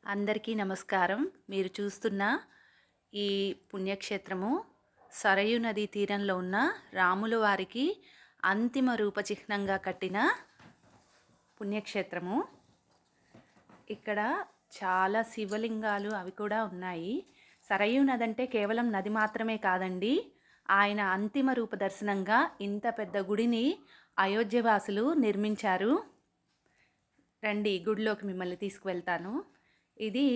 అందరికీ నమస్కారం. మీరు చూస్తున్న ఈ పుణ్యక్షేత్రము సరయు నదీ తీరంలో ఉన్న రాముల వారికి అంతిమ రూప చిహ్నంగా కట్టిన పుణ్యక్షేత్రము. ఇక్కడ చాలా శివలింగాలు అవి కూడా ఉన్నాయి. సరయు నది అంటే కేవలం నది మాత్రమే కాదండి, ఆయన అంతిమ రూప దర్శనంగా ఇంత పెద్ద గుడిని అయోధ్యవాసులు నిర్మించారు. రండి, గుడిలోకి మిమ్మల్ని తీసుకువెళ్తాను. ఇది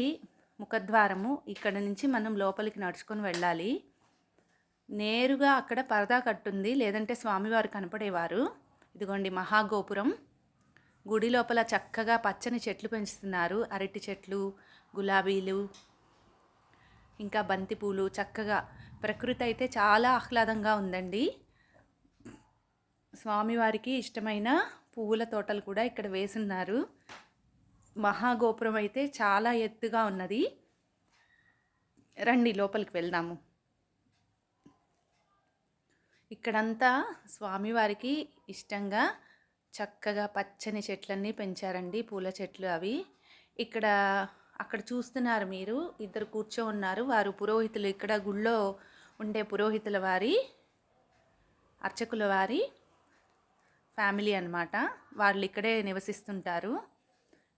ముఖద్వారము. ఇక్కడ నుంచి మనం లోపలికి నడుచుకొని వెళ్ళాలి. నేరుగా అక్కడ పరదా కట్టుంది, లేదంటే స్వామివారు కనపడేవారు. ఇదిగోండి మహాగోపురం. గుడి లోపల చక్కగా పచ్చని చెట్లు పెంచుతున్నారు, అరటి చెట్లు, గులాబీలు, ఇంకా బంతిపూలు. చక్కగా ప్రకృతి అయితే చాలా ఆహ్లాదంగా ఉందండి. స్వామివారికి ఇష్టమైన పువ్వుల తోటలు కూడా ఇక్కడ వేసున్నారు. మహాగోపురం అయితే చాలా ఎత్తుగా ఉన్నది. రండి లోపలికి వెళ్దాము. ఇక్కడంతా స్వామివారికి ఇష్టంగా చక్కగా పచ్చని చెట్లన్నీ పెంచారండి, పూల చెట్లు అవి. అక్కడ చూస్తున్నారు మీరు, ఇద్దరు కూర్చో ఉన్నారు. వారు పురోహితులు. ఇక్కడ గుళ్ళో ఉండే పురోహితుల వారి, అర్చకుల వారి ఫ్యామిలీ అన్నమాట. వాళ్ళు ఇక్కడే నివసిస్తుంటారు.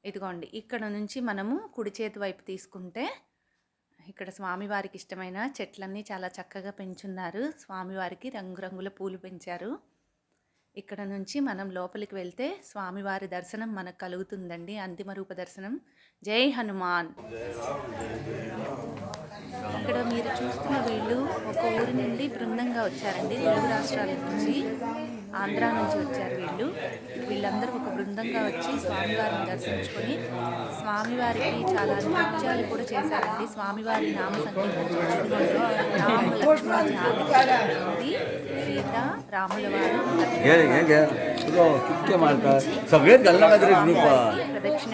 ఇదిగోండి, ఇక్కడ నుంచి మనము కుడి చేతి వైపు తీసుకుంటే ఇక్కడ స్వామివారికి ఇష్టమైన చెట్లన్నీ చాలా చక్కగా పెంచున్నారు. స్వామివారికి రంగురంగుల పూలు పెంచారు. ఇక్కడ నుంచి మనం లోపలికి వెళ్తే స్వామివారి దర్శనం మనకు కలుగుతుందండి, అంతిమ రూప దర్శనం. జై హనుమాన్. ఇక్కడ మీరు చూస్తున్న వీళ్ళు ఒక ఊరి నుండి బృందంగా వచ్చారండి. తెలుగు రాష్ట్రాల నుంచి, ఆంధ్ర నుంచి వచ్చారు వీళ్ళందరూ ఒక బృందంగా వచ్చి స్వామివారిని దర్శించుకొని స్వామివారికి చాలా నృత్యాలు కూడా చేశారండి. స్వామివారి నామ సంకీర్తన రామ లక్ష్మణ జానకి, సీత రాముల వారు ప్రదక్షిణ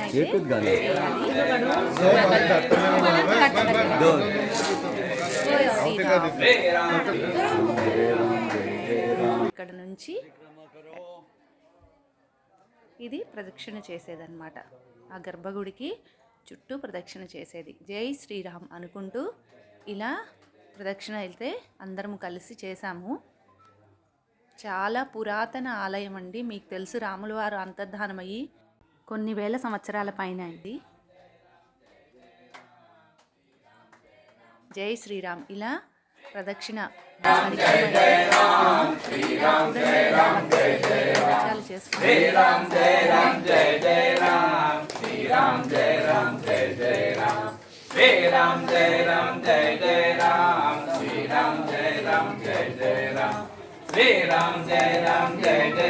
ఇక్కడ నుంచి ఇది ప్రదక్షిణ చేసేదన్నమాట. ఆ గర్భగుడికి చుట్టూ ప్రదక్షిణ చేసేది. జై శ్రీరామ్ అనుకుంటూ ఇలా ప్రదక్షిణ వెళ్తే అందరం కలిసి చేశాము. చాలా పురాతన ఆలయం అండి. మీకు తెలుసు, రాముల వారు అంతర్ధానమయ్యి కొన్ని వేల సంవత్సరాల పైన అండి. జై శ్రీరామ్. ఇలా ప్రదక్షిణ Sri Ram Jai Ram Jai Jai Ram, Sri Ram Jai Ram Jai Jai Ram, Sri Ram Jai Ram Jai Jai Ram, Sri Jai Jai Ram, Sri Ram Jai Ram Jai Jai Ram, Sri Ram Jai Ram Jai Jai Ram,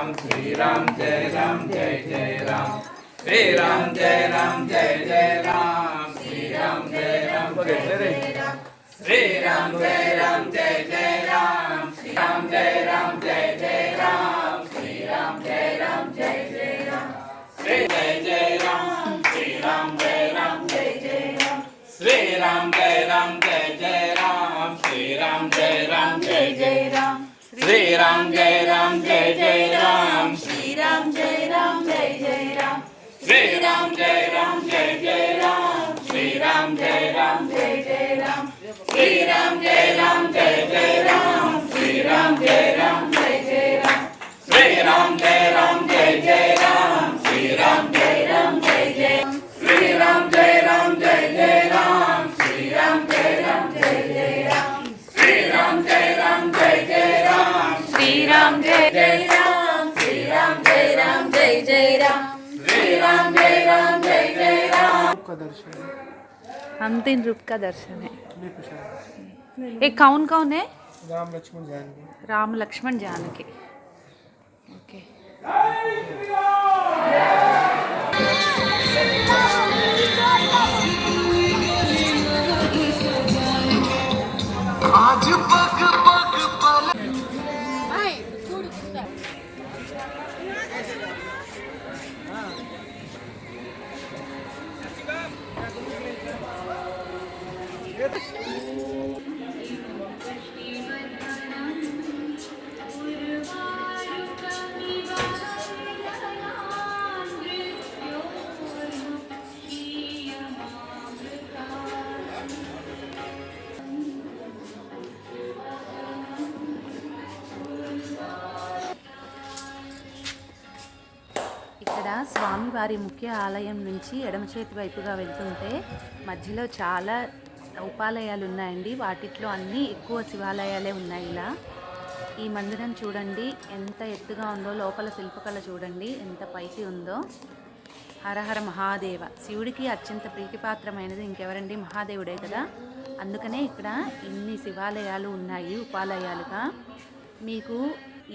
Sri Ram Jai Ram Jai Jai Ram, Sri Ram Jai Ram Jai Jai Ram, Sri Ram Jai Ram Jai Jai Ram, Sri Ram Jai Ram Jai Jai Ram, Sri Ram Jai Ram Jai Jai Ram. Sri Ram Jai Ram Jai Jai Ram, Sri Ram Jai Ram Jai Jai Ram, Sri Ram Jai Ram Jai Jai Ram, Sri Ram Jai Ram Jai Jai Ram, Sri Ram Jai Ram Jai Jai Ram, Sri Ram Jai Ram Jai Jai Ram, Sri Ram Jai Ram Jai Jai Ram, Sri Ram Jai Jai Ram, Sri Ram Jai Ram Jai Jai Ram, Sri Ram Jai Ram Jai Jai Ram. अंतिम रूप का दर्शन है। ये कौन कौन है? Ram Lakshman Janaki. Ram Lakshman Janaki. Okay. आज पग पग पल స్వామివారి ముఖ్య ఆలయం నుంచి ఎడమ చేతి వైపుగా వెళ్తుంటే మధ్యలో చాలా ఉపాలయాలు ఉన్నాయండి. వాటిట్లో అన్నీ ఎక్కువ శివాలయాలే ఉన్నాయి. ఇలా ఈ మందిరం చూడండి ఎంత ఎత్తుగా ఉందో, లోపల శిల్పకళ చూడండి ఎంత పైకి ఉందో. హరహర మహాదేవ, శివుడికి అత్యంత ప్రీతిపాత్రమైనది ఇంకెవరండి, మహాదేవుడే కదా. అందుకనే ఇక్కడ ఇన్ని శివాలయాలు ఉన్నాయి ఉపాలయాలుగా. మీకు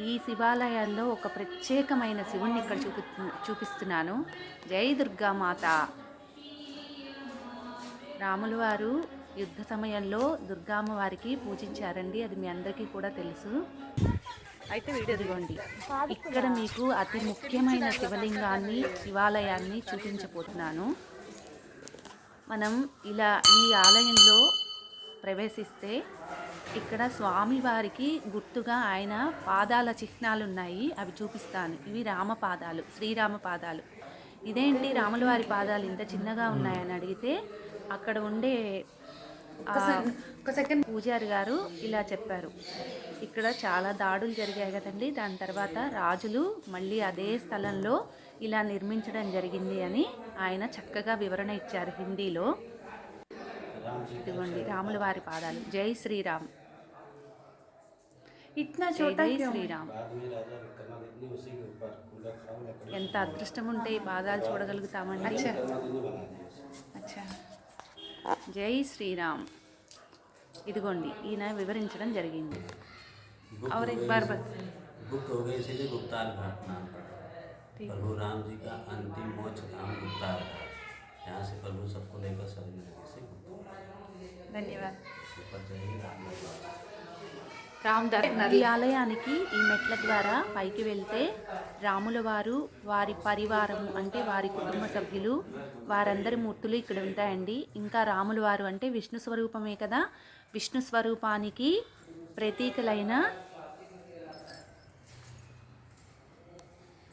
ఈ శివాలయాల్లో ఒక ప్రత్యేకమైన శివుణ్ణి ఇక్కడ చూపిస్తున్నాను. జై దుర్గామాత. రాముల వారు యుద్ధ సమయంలో దుర్గామ్మ వారికి పూజించారండి, అది మీ అందరికీ కూడా తెలుసు. అయితే ఇదిగోండి, ఇక్కడ మీకు అతి ముఖ్యమైన శివలింగాన్ని, శివాలయాన్ని చూపించబోతున్నాను. మనం ఇలా ఈ ఆలయంలో ప్రవేశిస్తే ఇక్కడ స్వామివారికి గుర్తుగా ఆయన పాదాల చిహ్నాలు ఉన్నాయి, అవి చూపిస్తాను. ఇవి రామపాదాలు, శ్రీరామ పాదాలు. ఇదేంటి రాముల వారి పాదాలు ఇంత చిన్నగా ఉన్నాయని అడిగితే అక్కడ ఉండే పూజారి గారు ఇలా చెప్పారు. ఇక్కడ చాలా దాడులు జరిగాయి కదండి, దాని తర్వాత రాజులు మళ్ళీ అదే స్థలంలో ఇలా నిర్మించడం జరిగింది అని ఆయన చక్కగా వివరణ ఇచ్చారు హిందీలో. ఇదిగోండి రాముల వారి పాదాలు. జై శ్రీరామ్. ఇట్నా చోటా శ్రీరామ్. ఎంత అదృష్టం ఉంటే ఈ పాదాలు చూడగలుగుతామండి. జై శ్రీరామ్. ఇదిగోండి ఈయన వివరించడం జరిగింది. और एक बार गुप्त हो गए इसलिए गुप्तार घाटना प्रभु राम जी का अंतिम मोक्ष धाम गुप्तार है। यहाँ से प्रभु सबको लेकर शरीर से ధన్యవాదాలు. రామ్ ఈ ఆలయానికి ఈ మెట్ల ద్వారా పైకి వెళ్తే రాముల వారు, వారి పరివారము అంటే వారి కుటుంబ సభ్యులు, వారందరి మూర్తులు ఇక్కడ ఉంటాయండి. ఇంకా రాముల వారు అంటే విష్ణు స్వరూపమే కదా, విష్ణు స్వరూపానికి ప్రతీకలైన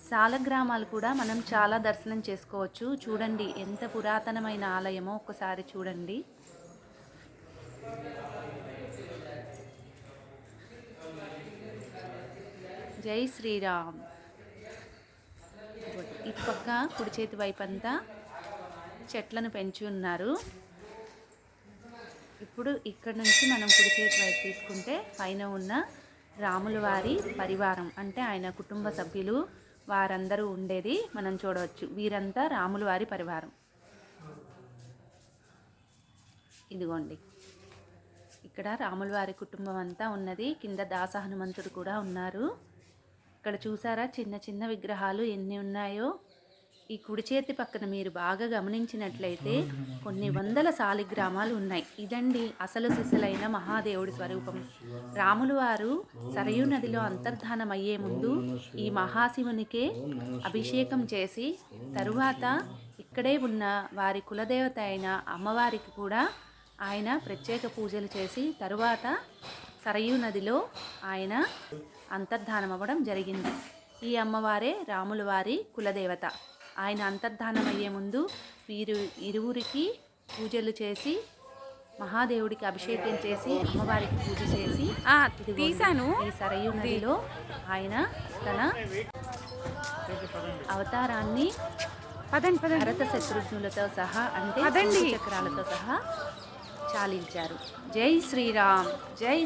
సాలగ్రామాలు కూడా మనం చాలా దర్శనం చేసుకోవచ్చు. చూడండి ఎంత పురాతనమైన ఆలయమో ఒక్కసారి చూడండి. జై శ్రీరామ్. ఇటు పక్క కుడి చేతి వైపు అంతా చెట్లను పెంచి ఉన్నారు. ఇప్పుడు ఇక్కడ నుంచి మనం కుడి చేతి వైపు తీసుకుంటే పైన ఉన్న రాముల వారి పరివారం అంటే ఆయన కుటుంబ సభ్యులు వారందరూ ఉండేది మనం చూడవచ్చు. వీరంతా రాముల వారి పరివారం. ఇదిగోండి ఇక్కడ రాముల వారి కుటుంబం అంతా ఉన్నది. కింద దాస హనుమంతుడు కూడా ఉన్నారు. ఇక్కడ చూసారా చిన్న చిన్న విగ్రహాలు ఎన్ని ఉన్నాయో. ఈ కుడి చేతి పక్కన మీరు బాగా గమనించినట్లయితే కొన్ని వందల శాలిగ్రామాలు ఉన్నాయి. ఇదండి అసలు సిసలైన మహాదేవుడి స్వరూపం. రాములు వారు సరయూ నదిలో అంతర్ధానం అయ్యే ముందు ఈ మహాశివునికే అభిషేకం చేసి తరువాత ఇక్కడే ఉన్న వారి కులదేవత అయిన అమ్మవారికి కూడా ఆయన ప్రత్యేక పూజలు చేసి తరువాత సరయూ నదిలో ఆయన అంతర్ధానం అవ్వడం జరిగింది. ఈ అమ్మవారే రాముల వారి కులదేవత. ఆయన అంతర్ధానం అయ్యే ముందు వీరు ఇరువురికి పూజలు చేసి మహాదేవుడికి అభిషేకం చేసి అమ్మవారికి పూజ చేసి తీశాను. ఈ సరయూ నదిలో ఆయన తన అవతారాన్ని భరత శత్రుఘ్నులతో సహా అంటే చక్రాలతో సహా చాలించారు. జై శ్రీరామ్. జై